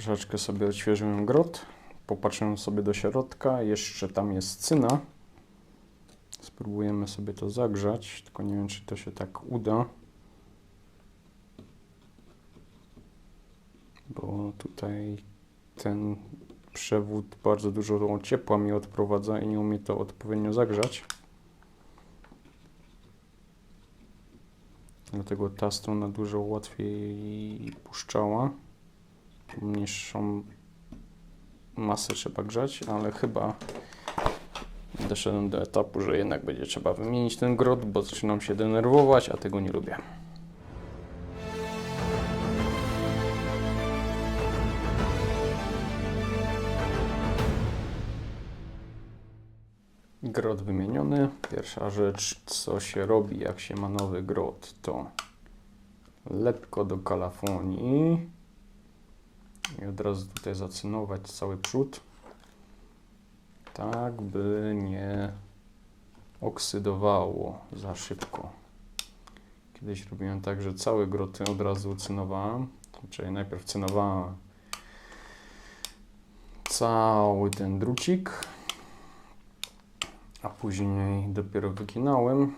Troszeczkę sobie odświeżyłem grot. Popatrzyłem sobie do środka. Jeszcze tam jest cyna. Spróbujemy sobie to zagrzać, tylko nie wiem, czy to się tak uda. Bo tutaj ten przewód bardzo dużo ciepła mi odprowadza i nie umie to odpowiednio zagrzać. Dlatego ta strona dużo łatwiej puszczała. Mniejszą masę trzeba grzać, ale chyba doszedłem do etapu, że jednak będzie trzeba wymienić ten grot, bo zaczynam się denerwować, a tego nie lubię. Grot wymieniony. Pierwsza rzecz, co się robi, jak się ma nowy grot, to lekko do kalafonii i od razu tutaj zacynować cały przód, tak by nie oksydowało za szybko. Kiedyś robiłem tak, że całe groty od razu cynowałem, czyli najpierw cynowałem cały ten drucik, a później dopiero wyginałem,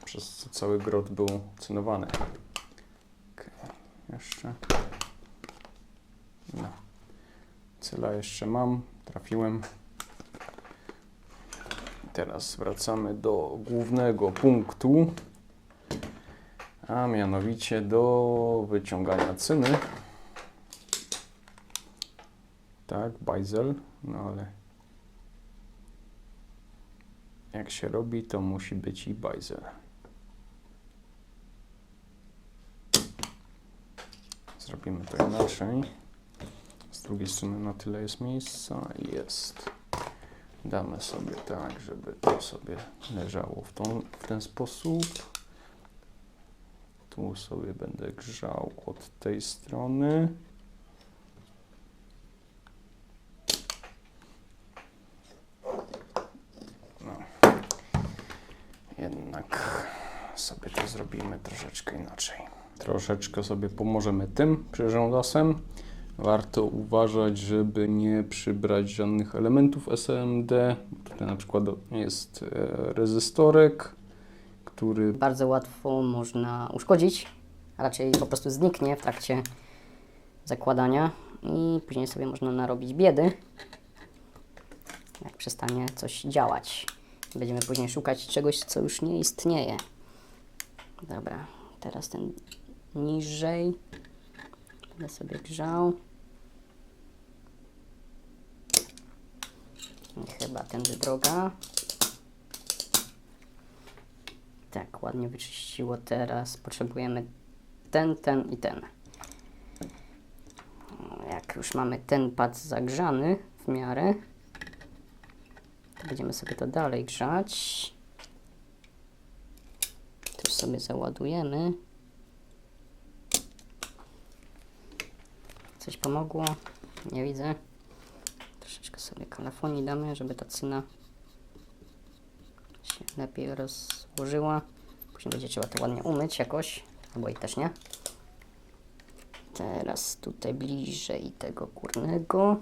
przez co cały grot był cynowany. Jeszcze. No. Cyla jeszcze mam, trafiłem. Teraz wracamy do głównego punktu, a mianowicie do wyciągania cyny. Tak, bajzel, no ale jak się robi, to musi być i bajzel. Zrobimy to inaczej. Z drugiej strony na tyle jest miejsca. Jest. Damy sobie tak, żeby to sobie leżało w ten sposób. Tu sobie będę grzał od tej strony. No. Jednak sobie to zrobimy troszeczkę inaczej. Troszeczkę sobie pomożemy tym przyrządasem. Warto uważać, żeby nie przybrać żadnych elementów SMD. Tutaj na przykład jest rezystorek, który bardzo łatwo można uszkodzić, a raczej po prostu zniknie w trakcie zakładania i później sobie można narobić biedy, jak przestanie coś działać. Będziemy później szukać czegoś, co już nie istnieje. Dobra, teraz ten niżej będę sobie grzał. I chyba tędy droga. Tak, ładnie wyczyściło. Teraz potrzebujemy ten i ten. Jak już mamy ten pad zagrzany w miarę, to będziemy sobie to dalej grzać. Tu sobie załadujemy. Coś pomogło? Nie widzę. Troszeczkę sobie kalafonii damy, żeby ta cyna się lepiej rozłożyła. Później będzie trzeba to ładnie umyć jakoś, albo i też nie. Teraz tutaj bliżej tego górnego.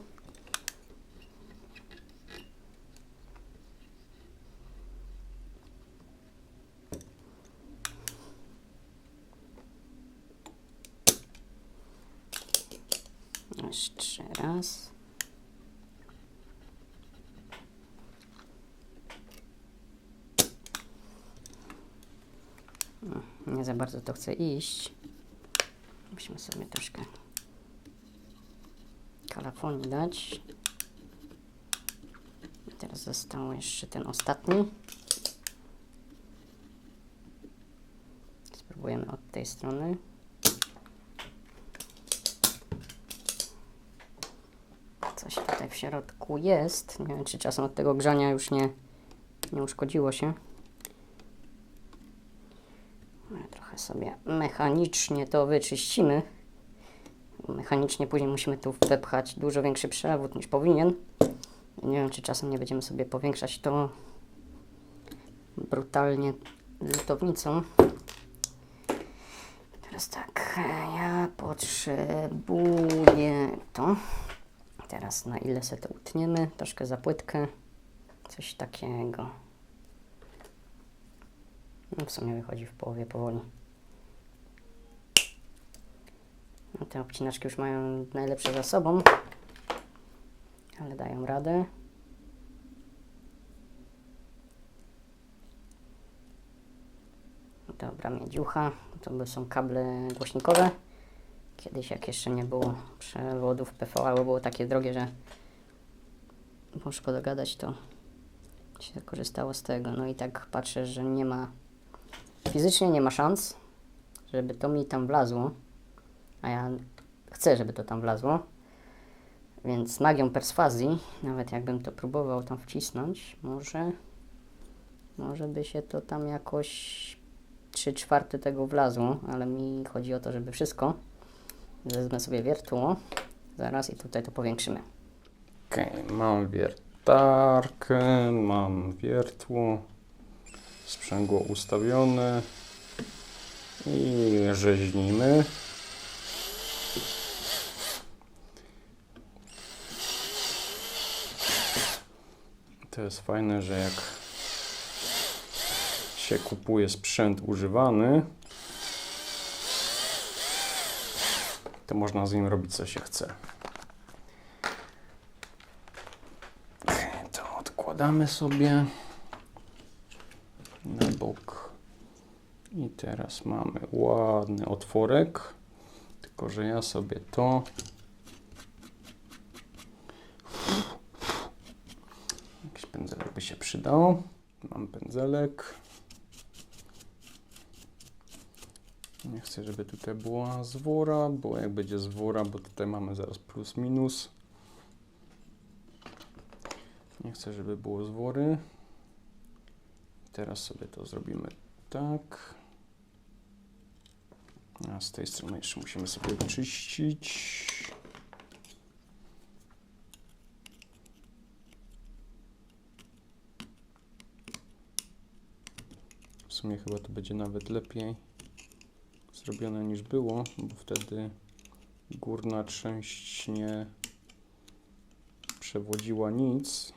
Jeszcze raz. Nie za bardzo to chce iść. Musimy sobie troszkę kalafonii dać. I teraz został jeszcze ten ostatni. Spróbujemy od tej strony. Coś tutaj w środku jest. Nie wiem, czy czasem od tego grzania już nie uszkodziło się. Trochę sobie mechanicznie to wyczyścimy. Mechanicznie później musimy tu wepchać dużo większy przewód niż powinien. Nie wiem, czy czasem nie będziemy sobie powiększać to brutalnie lutownicą. Teraz tak, ja potrzebuję to. Teraz na ile sobie to utniemy? Troszkę za płytkę. Coś takiego. No w sumie wychodzi w połowie powoli. No, te obcinaczki już mają najlepsze za sobą, ale dają radę. Dobra, miedziucha. To by są kable głośnikowe. Kiedyś, jak jeszcze nie było przewodów PVA, bo było takie drogie, że było szkoda gadać, to się korzystało z tego. No i tak patrzę, że nie ma, fizycznie nie ma szans, żeby to mi tam wlazło, a ja chcę, żeby to tam wlazło, więc magią perswazji, nawet jakbym to próbował tam wcisnąć, może by się to tam jakoś 3/4 tego wlazło, ale mi chodzi o to, żeby wszystko. Wezmę sobie wiertło zaraz i tutaj to powiększymy. Okej, mam wiertarkę, mam wiertło, sprzęgło ustawione i rzeźnimy. To jest fajne, że jak się kupuje sprzęt używany, to można z nim robić co się chce. To odkładamy sobie na bok. I teraz mamy ładny otworek, tylko że ja sobie to jakiś pędzelek by się przydał. Mam pędzelek. Nie chcę, żeby tutaj była zwora, bo jak będzie zwora, bo tutaj mamy zaraz plus minus. Nie chcę, żeby było zwory. Teraz sobie to zrobimy tak. A z tej strony jeszcze musimy sobie wyczyścić. W sumie chyba to będzie nawet lepiej zrobione niż było, bo wtedy górna część nie przewodziła nic,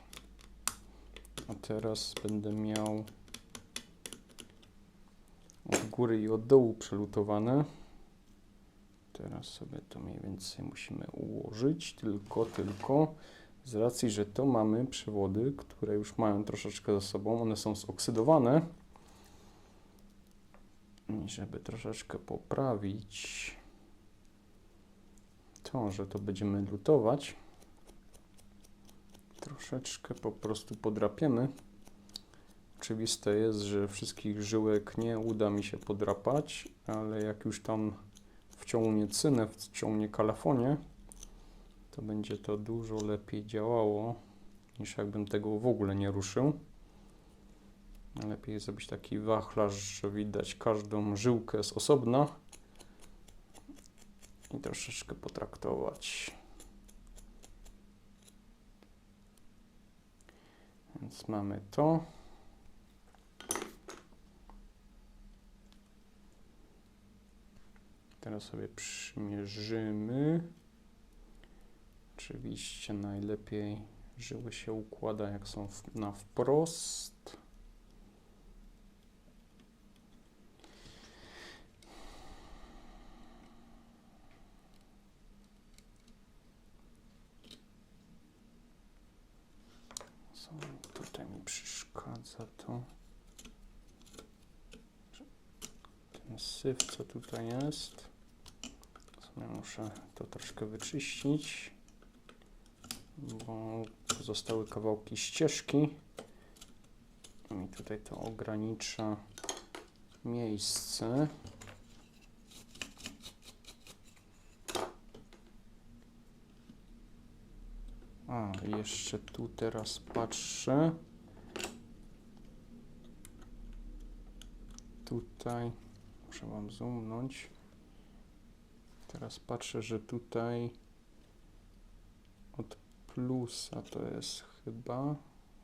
a teraz będę miał od góry i od dołu przelutowane. Teraz sobie to mniej więcej musimy ułożyć, tylko z racji, że to mamy przewody, które już mają troszeczkę za sobą, one są zoksydowane. I żeby troszeczkę poprawić to, że to będziemy lutować, troszeczkę po prostu podrapiemy. Oczywiste jest, że wszystkich żyłek nie uda mi się podrapać, ale jak już tam wciągnie cynę, wciągnie kalafonie, to będzie to dużo lepiej działało, niż jakbym tego w ogóle nie ruszył. Lepiej jest zrobić taki wachlarz, że widać każdą żyłkę z osobna i troszeczkę potraktować. Więc mamy to. Teraz sobie przymierzymy. Oczywiście najlepiej żyły się układa, jak są na wprost. Tutaj mi przeszkadza to. Ten syf, co tutaj jest. Muszę to troszkę wyczyścić, bo zostały kawałki ścieżki i tutaj to ogranicza miejsce. A, jeszcze tu teraz patrzę. Tutaj muszę wam zoomnąć. Teraz patrzę, że tutaj od plusa to jest chyba,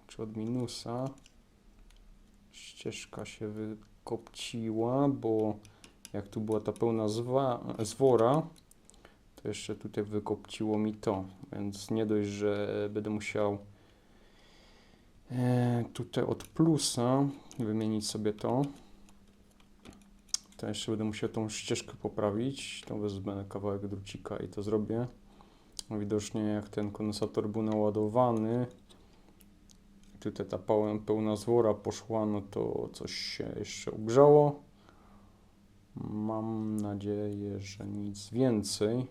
czy od minusa ścieżka się wykopciła, bo jak tu była ta pełna zwora, to jeszcze tutaj wykopciło mi to, więc nie dość, że będę musiał tutaj od plusa wymienić sobie to jeszcze będę musiał tą ścieżkę poprawić. To wezmę kawałek drucika i to zrobię. No widocznie jak ten kondensator był naładowany, tutaj ta pełna zwora poszła, no to coś się jeszcze ugrzało. Mam nadzieję, że nic więcej.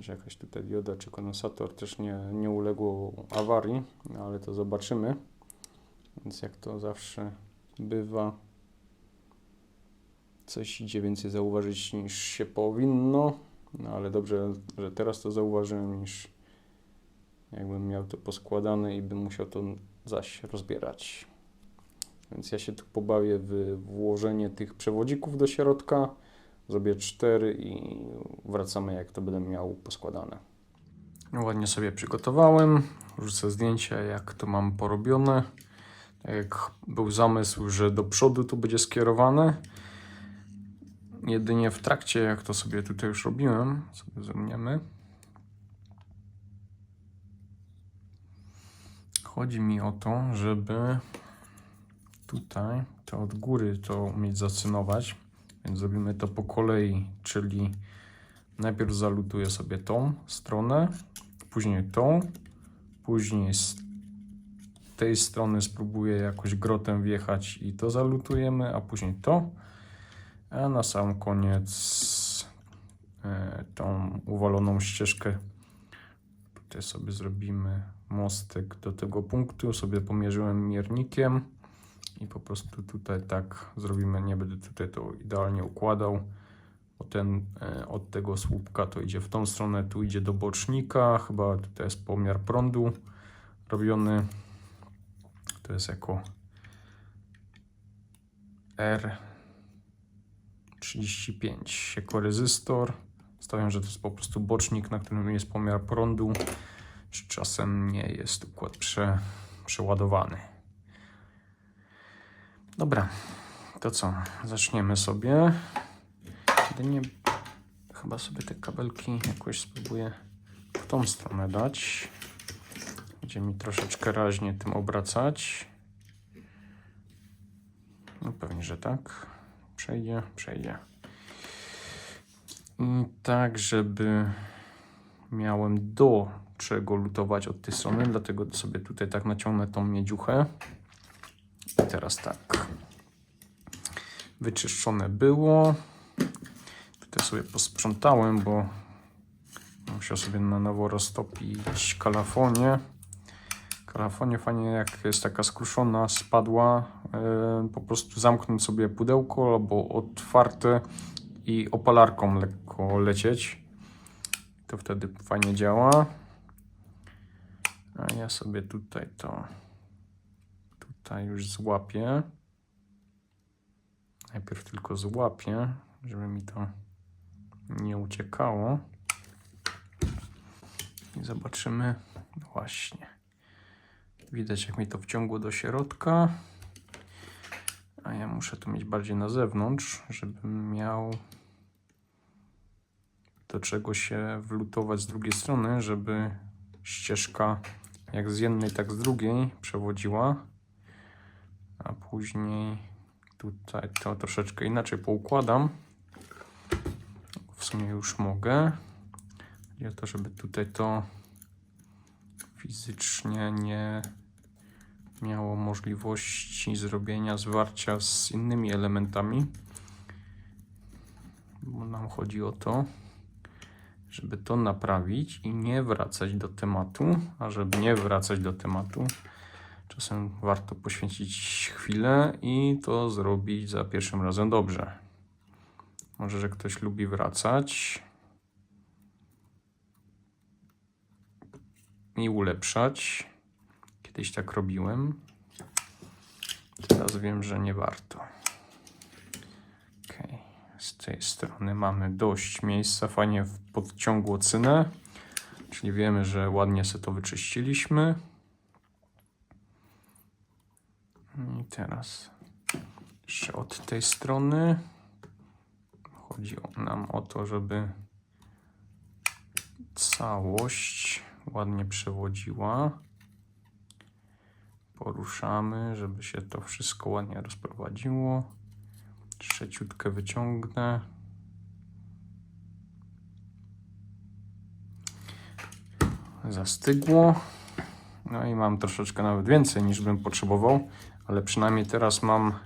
Że jakaś tutaj dioda czy kondensator też nie uległo awarii, no ale to zobaczymy. Więc jak to zawsze bywa, coś idzie więcej zauważyć niż się powinno, no ale dobrze, że teraz to zauważyłem, niż jakbym miał to poskładane i bym musiał to zaś rozbierać. Więc ja się tu pobawię w włożenie tych przewodzików do środka, zrobię 4 i wracamy jak to będę miał poskładane. Ładnie sobie przygotowałem, wrzucę zdjęcia jak to mam porobione. Tak jak był zamysł, że do przodu to będzie skierowane. Jedynie w trakcie, jak to sobie tutaj już robiłem, sobie zoomniemy. Chodzi mi o to, żeby tutaj to od góry to umieć zacynować, więc zrobimy to po kolei, czyli najpierw zalutuję sobie tą stronę, później tą, później z tej strony spróbuję jakoś grotem wjechać i to zalutujemy, a później to. A na sam koniec tą uwaloną ścieżkę. Tutaj sobie zrobimy mostek do tego punktu. Sobie pomierzyłem miernikiem i po prostu tutaj tak zrobimy. Nie będę tutaj to idealnie układał, bo ten od tego słupka to idzie w tą stronę, tu idzie do bocznika. Chyba tutaj jest pomiar prądu robiony. To jest jako R35 jako rezystor. Stawiam, że to jest po prostu bocznik, na którym jest pomiar prądu, czy czasem nie jest układ przeładowany. Dobra, to co? Zaczniemy sobie. Jedynie chyba sobie te kabelki jakoś spróbuję w tą stronę dać. Będzie mi troszeczkę raźnie tym obracać. No pewnie, że tak. Przejdzie. I tak, żeby miałem do czego lutować od tej strony, dlatego sobie tutaj tak naciągnę tą miedziuchę. I teraz tak. Wyczyszczone było. Tutaj sobie posprzątałem, bo musiał sobie na nowo roztopić kalafonię. Kalafonie fajnie, jak jest taka skruszona, spadła, po prostu zamknąć sobie pudełko albo otwarte i opalarką lekko lecieć. To wtedy fajnie działa. A ja sobie tutaj już złapię. Najpierw tylko złapię, żeby mi to nie uciekało. I zobaczymy. Właśnie. Widać, jak mi to wciągło do środka. A ja muszę to mieć bardziej na zewnątrz, żebym miał do czego się wlutować z drugiej strony, żeby ścieżka jak z jednej, tak z drugiej przewodziła. A później tutaj to troszeczkę inaczej poukładam. W sumie już mogę. Chodzi o to, żeby tutaj to fizycznie nie miało możliwości zrobienia zwarcia z innymi elementami. Bo nam chodzi o to, żeby to naprawić i nie wracać do tematu. A żeby nie wracać do tematu, czasem warto poświęcić chwilę i to zrobić za pierwszym razem dobrze. Może, że ktoś lubi wracać i ulepszać. Kiedyś tak robiłem. Teraz wiem, że nie warto. Okay. Z tej strony mamy dość miejsca. Fajnie podciągło cynę. Czyli wiemy, że ładnie sobie to wyczyściliśmy. I teraz jeszcze od tej strony. Chodzi nam o to, żeby całość ładnie przewodziła. Poruszamy, żeby się to wszystko ładnie rozprowadziło. Trzeciutkę wyciągnę. Zastygło. No i mam troszeczkę nawet więcej niż bym potrzebował, ale przynajmniej teraz mam,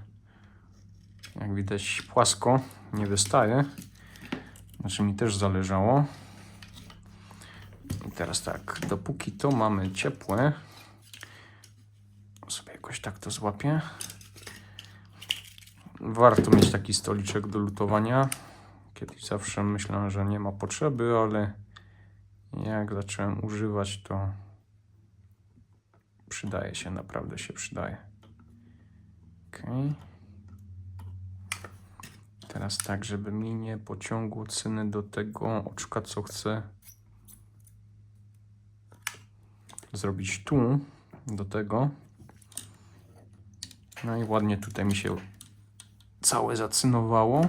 jak widać, płasko, nie wystaje. Znaczy mi też zależało. I teraz tak, dopóki to mamy ciepłe, sobie jakoś tak to złapię. Warto mieć taki stoliczek do lutowania. Kiedyś zawsze myślałem, że nie ma potrzeby, ale jak zacząłem używać, to przydaje się, naprawdę się przydaje. Ok. Teraz tak, żeby mi nie pociągło cyny do tego oczka, co chcę zrobić tu, do tego. No i ładnie tutaj mi się całe zacynowało.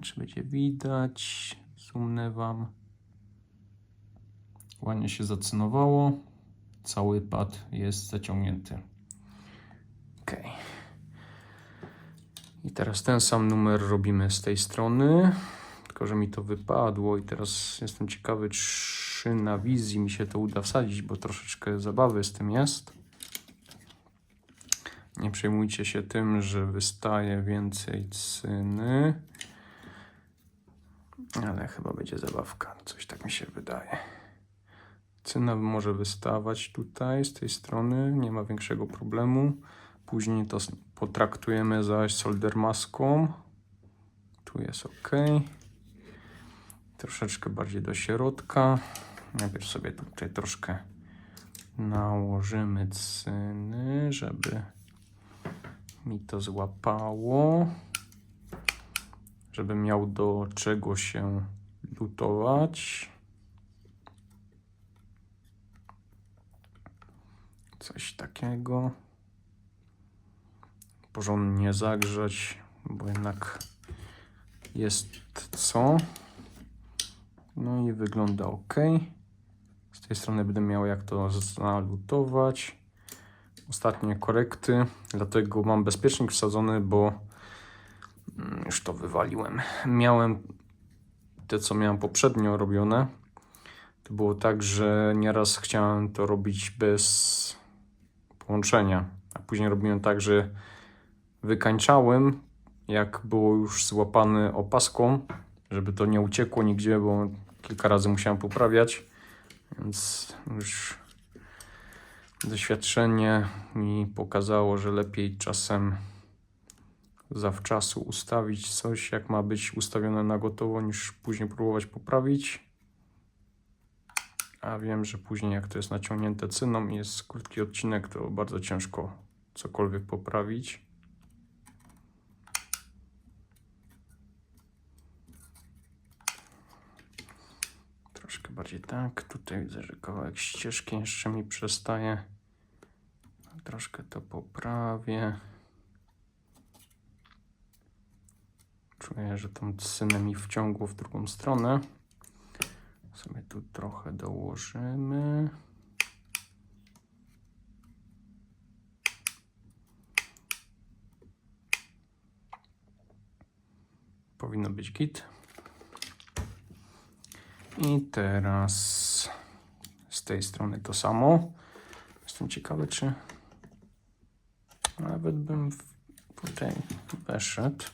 Czy będzie widać? Zoomnę wam. Ładnie się zacynowało. Cały pad jest zaciągnięty. Ok. I teraz ten sam numer robimy z tej strony. Tylko że mi to wypadło i teraz jestem ciekawy, czy na wizji mi się to uda wsadzić, bo troszeczkę zabawy z tym jest. Nie przejmujcie się tym, że wystaje więcej cyny. Ale chyba będzie zabawka. Coś tak mi się wydaje. Cyna może wystawać tutaj, z tej strony. Nie ma większego problemu. Później to potraktujemy zaś solder maską. Tu jest ok. Troszeczkę bardziej do środka. Najpierw sobie tutaj troszkę nałożymy cyny, żeby mi to złapało. Żeby miał do czego się lutować. Coś takiego. Porządnie zagrzać, bo jednak jest co. No i wygląda ok. Z tej strony będę miał jak to zalutować. Ostatnie korekty, dlatego mam bezpiecznik wsadzony, bo już to wywaliłem. Miałem te, co miałem poprzednio robione. To było tak, że nieraz chciałem to robić bez połączenia, a później robiłem tak, że wykańczałem, jak było już złapane opaską, żeby to nie uciekło nigdzie, bo kilka razy musiałem poprawiać, więc już doświadczenie mi pokazało, że lepiej czasem zawczasu ustawić coś, jak ma być ustawione na gotowo, niż później próbować poprawić. A wiem, że później jak to jest naciągnięte cyną i jest krótki odcinek, to bardzo ciężko cokolwiek poprawić. Troszkę bardziej tak. Tutaj widzę, że kawałek ścieżki jeszcze mi przestaje. Troszkę to poprawię. Czuję, że tą cynę mi wciągło w drugą stronę. Sobie tu trochę dołożymy. Powinno być git. I teraz z tej strony to samo. Jestem ciekawy, czy nawet bym tutaj weszedł.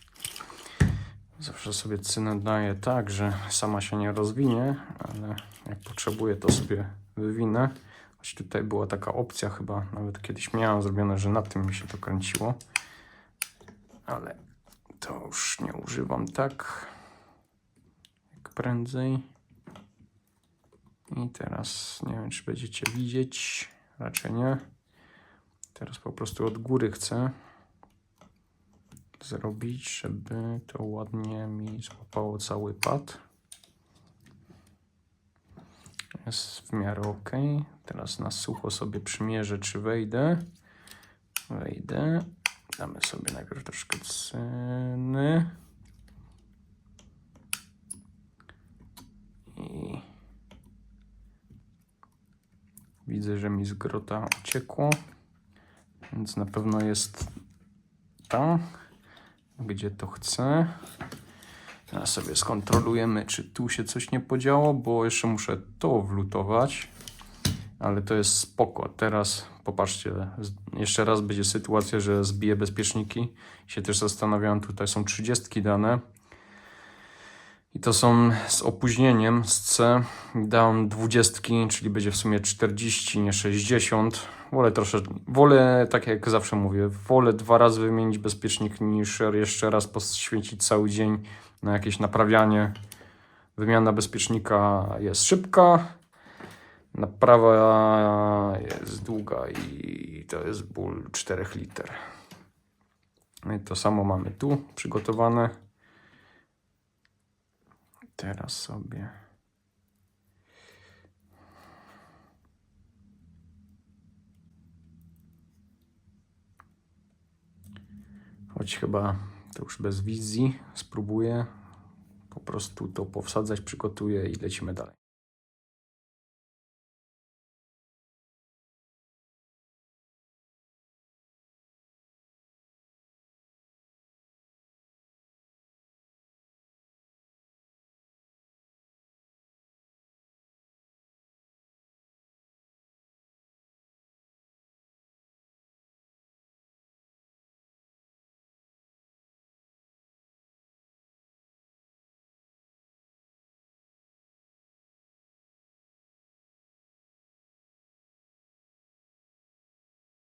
Zawsze sobie cynę daję tak, że sama się nie rozwinie, ale jak potrzebuję, to sobie wywinę. Choć tutaj była taka opcja, chyba nawet kiedyś miałem zrobione, że na tym mi się to kręciło. Ale to już nie używam tak jak prędzej. I teraz nie wiem, czy będziecie widzieć. Raczej nie. Teraz po prostu od góry chcę zrobić, żeby to ładnie mi złapało cały pad. Jest w miarę ok. Teraz na sucho sobie przymierzę, czy wejdę. Wejdę. Damy sobie najpierw troszkę cyny. I Widzę, że mi z grota uciekło, więc na pewno jest tam, gdzie to chcę. Teraz sobie skontrolujemy, czy tu się coś nie podziało, bo jeszcze muszę to wlutować. Ale to jest spoko. Teraz popatrzcie, jeszcze raz będzie sytuacja, że zbiję bezpieczniki. Się też zastanawiałem, tutaj są 30 dane. I to są z opóźnieniem z C. Dałem 20, czyli będzie w sumie 40, nie 60. Wolę, tak jak zawsze mówię, wolę 2 razy wymienić bezpiecznik niż jeszcze raz poświęcić cały dzień na jakieś naprawianie. Wymiana bezpiecznika jest szybka. Naprawa jest długa i to jest ból 4 liter. No i to samo mamy tu przygotowane. Teraz sobie choć chyba to już bez wizji spróbuję po prostu to powsadzać, przygotuję i lecimy dalej.